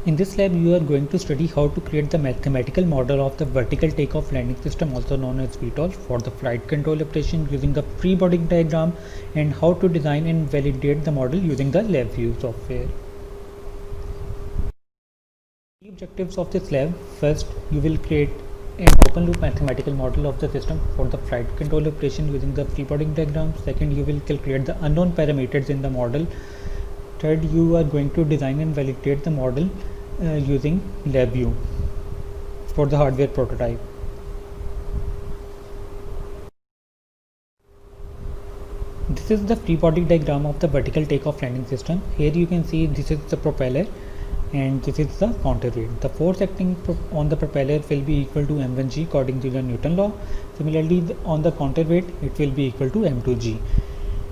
In this lab, you are going to study how to create the mathematical model of the vertical takeoff landing system, also known as VTOL, for the flight control operation using the free body diagram, and how to design and validate the model using the LabVIEW software. The objectives of this lab: first, you will create an open loop mathematical model of the system for the flight control operation using the free body diagram. Second, you will calculate the unknown parameters in the model. Third, you are going to design and validate the model using LabVIEW for the hardware prototype. This is the free body diagram of the vertical takeoff landing system. Here you can see this is the propeller and this is the counterweight. The force acting on the propeller will be equal to m1g according to the Newton law. Similarly, on the counterweight it will be equal to m2g.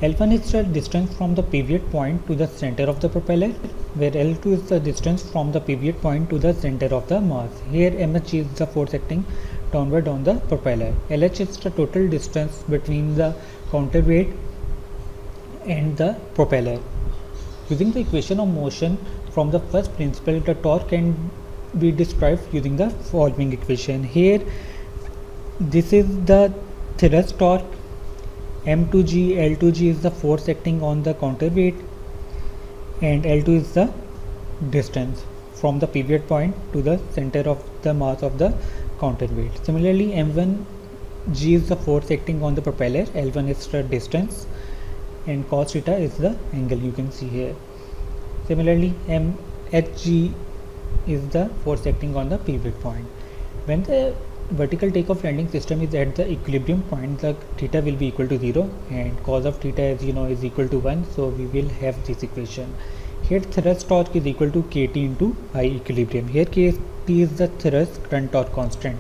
L1 is the distance from the pivot point to the center of the propeller, where L2 is the distance from the pivot point to the center of the mass. Here mh is the force acting downward on the propeller. LH is the total distance between the counterweight and the propeller. Using the equation of motion from the first principle, the torque can be described using the following equation. Here this is the thrust torque, m2g, L2g is the force acting on the counterweight, and L2 is the distance from the pivot point to the center of the mass of the counterweight. Similarly, m1g is the force acting on the propeller, L1 is the distance, and cos theta is the angle you can see here. Similarly, mhg is the force acting on the pivot point. When the vertical takeoff landing system is at the equilibrium point, the theta will be equal to 0 and cos of theta, as you know, is equal to 1, so we will have this equation. Here thrust torque is equal to kt into I equilibrium. Here kt is the thrust current torque constant,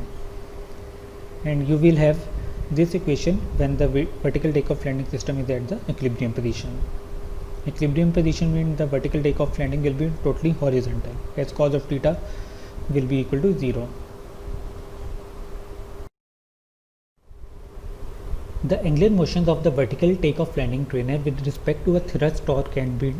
and you will have this equation when the vertical takeoff landing system is at the equilibrium position. Equilibrium position means the vertical takeoff landing will be totally horizontal, as cos of theta will be equal to 0. The angular motions of the vertical takeoff landing trainer with respect to a thrust torque can be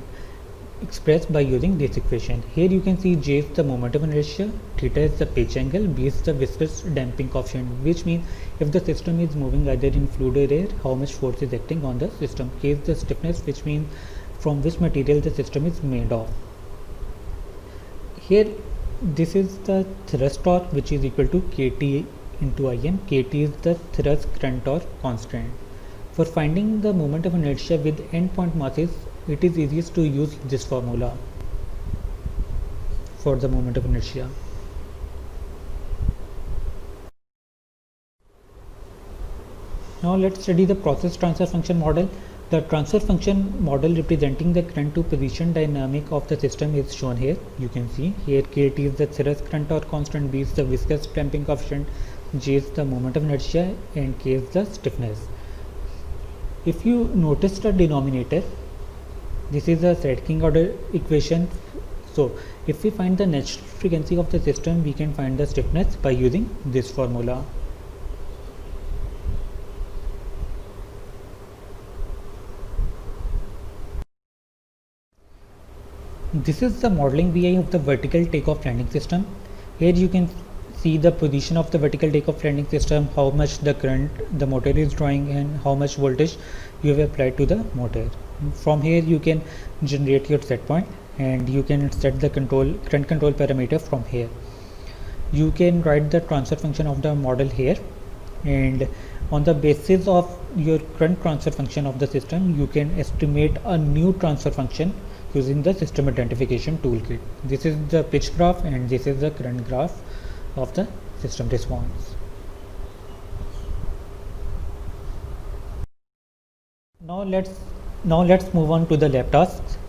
expressed by using this equation. Here you can see J is the moment of inertia, theta is the pitch angle, B is the viscous damping coefficient, which means if the system is moving either in fluid or air, how much force is acting on the system. K is the stiffness, which means from which material the system is made of. Here this is the thrust torque, which is equal to kt into Im. Kt is the thrust current torque constant. For finding the moment of inertia with endpoint masses, it is easiest to use this formula for the moment of inertia. Now let's study the process transfer function model. The transfer function model representing the current to position dynamic of the system is shown here. You can see here kt is the thrust current torque constant, B is the viscous damping coefficient, J is the moment of inertia, and K is the stiffness. If you notice the denominator, this is a Raedking order equation. So if we find the natural frequency of the system, we can find the stiffness by using this formula. This is the modeling VI of the vertical takeoff landing system. Here you can see the position of the vertical takeoff landing system, how much the current the motor is drawing, and how much voltage you have applied to the motor. From here you can generate your set point, and you can set the current control parameter from here. You can write the transfer function of the model here, and on the basis of your current transfer function of the system, you can estimate a new transfer function using the system identification toolkit. This is the pitch graph and this is the current graph of the system response. Now let's move on to the lab tasks.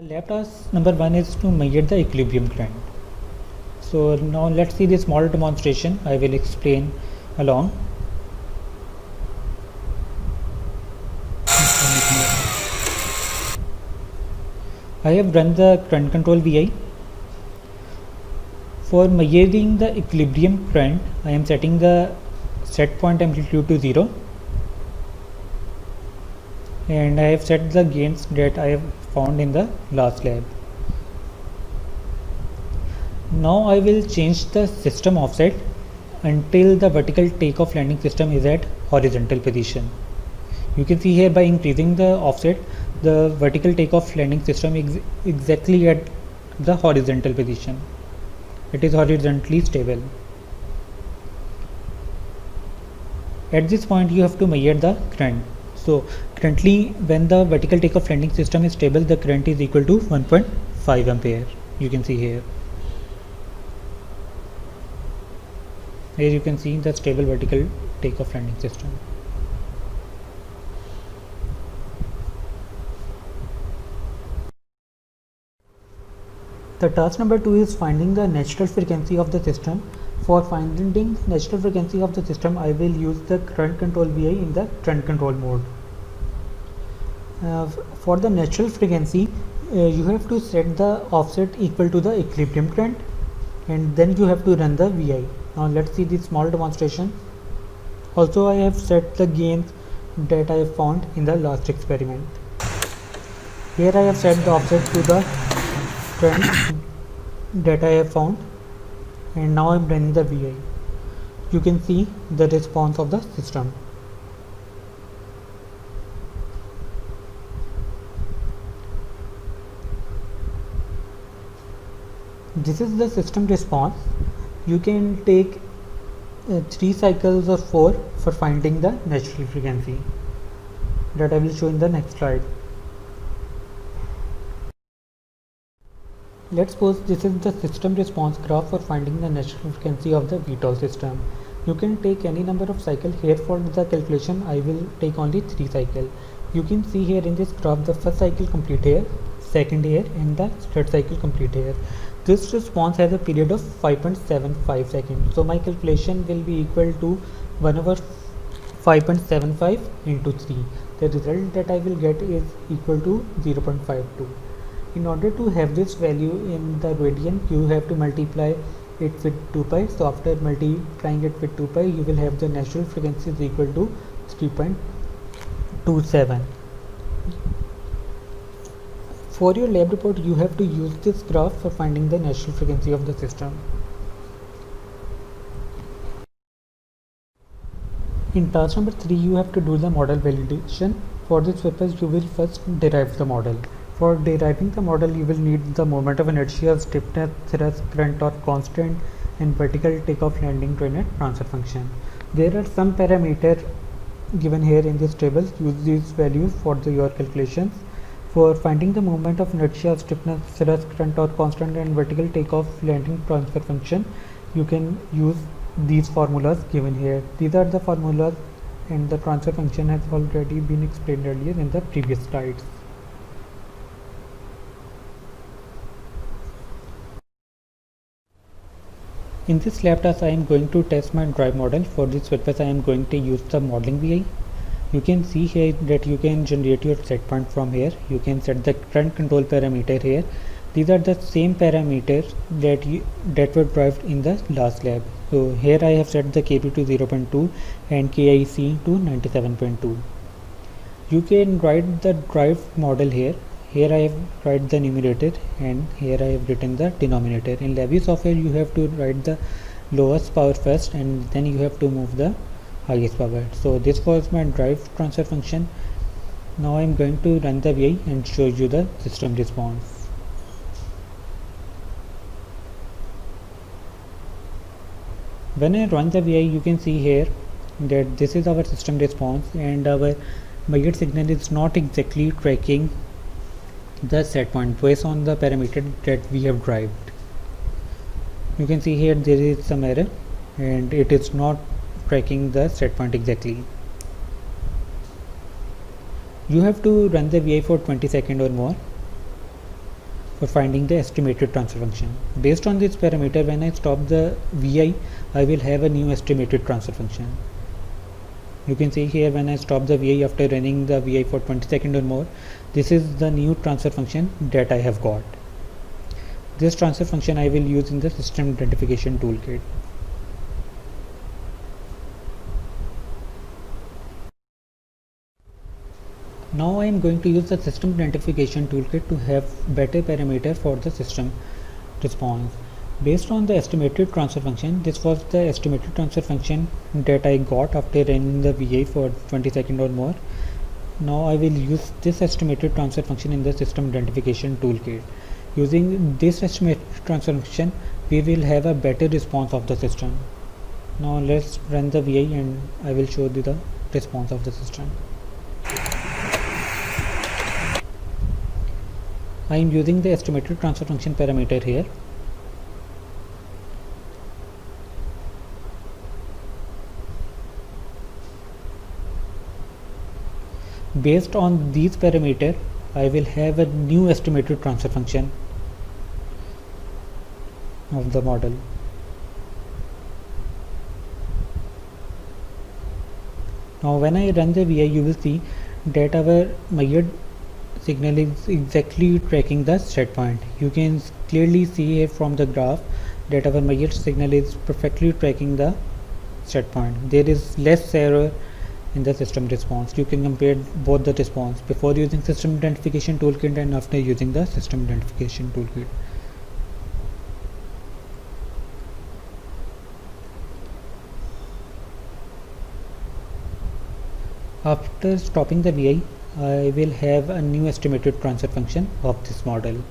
Lab task number 1 is to measure the equilibrium current. So now let's see this small demonstration. I will explain along. I have run the current control VI. For measuring the equilibrium current, I am setting the set point amplitude to 0, and I have set the gains that I have found in the last lab. Now I will change the system offset until the vertical takeoff landing system is at horizontal position. You can see here by increasing the offset, the vertical takeoff landing system is exactly at the horizontal position. It is horizontally stable. At this point you have to measure the current. So currently when the vertical takeoff landing system is stable, the current is equal to 1.5 ampere. You can see here. Here you can see the stable vertical takeoff landing system. The task number 2 is finding the natural frequency of the system. For finding natural frequency of the system, I will use the current control VI in the current control mode. For the natural frequency, you have to set the offset equal to the equilibrium current, and then you have to run the VI. Now let's see this small demonstration. Also, I have set the gains that I have found in the last experiment. Here I have set the offset to the current that I have found, and now I am running the VI. You can see the response of the system. This is the system response. You can take 3 cycles or 4 for finding the natural frequency, that I will show in the next slide. Let's suppose this is the system response graph for finding the natural frequency of the VTOL system. You can take any number of cycles. Here for the calculation I will take only 3 cycles. You can see here in this graph the first cycle complete here, second here, and the third cycle complete here. This response has a period of 5.75 seconds. So my calculation will be equal to 1 over 5.75 into 3. The result that I will get is equal to 0.52. In order to have this value in the radian, you have to multiply it with 2 pi. So after multiplying it with 2 pi, you will have the natural frequency is equal to 3.27. For your lab report, you have to use this graph for finding the natural frequency of the system. In task number 3, you have to do the model validation. For this purpose, you will first derive the model. For deriving the model, you will need the moment of inertia, stiffness, thrust, current, torque constant, and vertical takeoff landing to a transfer function. There are some parameters given here in this table. Use these values for your calculations. For finding the moment of inertia, stiffness, thrust, current, torque constant, and vertical takeoff landing transfer function, you can use these formulas given here. These are the formulas, and the transfer function has already been explained earlier in the previous slides. In this lab task, I am going to test my drive model. For this purpose, I am going to use the modeling VI. You can see here that you can generate your set point from here. You can set the current control parameter here. These are the same parameters that were derived in the last lab. So here I have set the Kp to 0.2 and KIC to 97.2. You can write the drive model here. Here I have write the numerator, and here I have written the denominator. In LabVIEW software, you have to write the lowest power first, and then you have to move the highest power. So this was my drive transfer function. Now I am going to run the VI and show you the system response. When I run the VI, you can see here that this is our system response, and our measured signal is not exactly tracking the set point based on the parameter that we have derived. You can see here there is some error, and it is not tracking the set point exactly. You have to run the VI for 20 seconds or more for finding the estimated transfer function. Based on this parameter, when I stop the VI, I will have a new estimated transfer function. You can see here when I stop the VI after running the VI for 20 seconds or more, this is the new transfer function that I have got. This transfer function I will use in the system identification toolkit. Now I am going to use the system identification toolkit to have better parameter for the system response. Based on the estimated transfer function, this was the estimated transfer function that I got after running the VI for 20 seconds or more. Now I will use this estimated transfer function in the system identification toolkit. Using this estimated transfer function, we will have a better response of the system. Now let's run the VI and I will show you the response of the system. I am using the estimated transfer function parameter here. Based on these parameters, I will have a new estimated transfer function of the model. Now when I run the VI, you will see that our measured signal is exactly tracking the set point. You can clearly see here from the graph that our measured signal is perfectly tracking the set point. There is less error in the system response. You can compare both the response before using system identification toolkit and after using the system identification toolkit. After stopping the VI, I will have a new estimated transfer function of this model.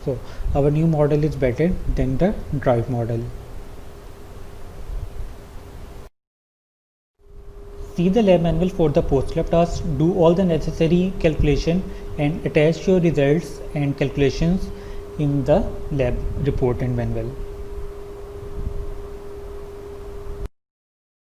So our new model is better than the drive model. See the lab manual for the post-lab task, do all the necessary calculation and attach your results and calculations in the lab report and manual.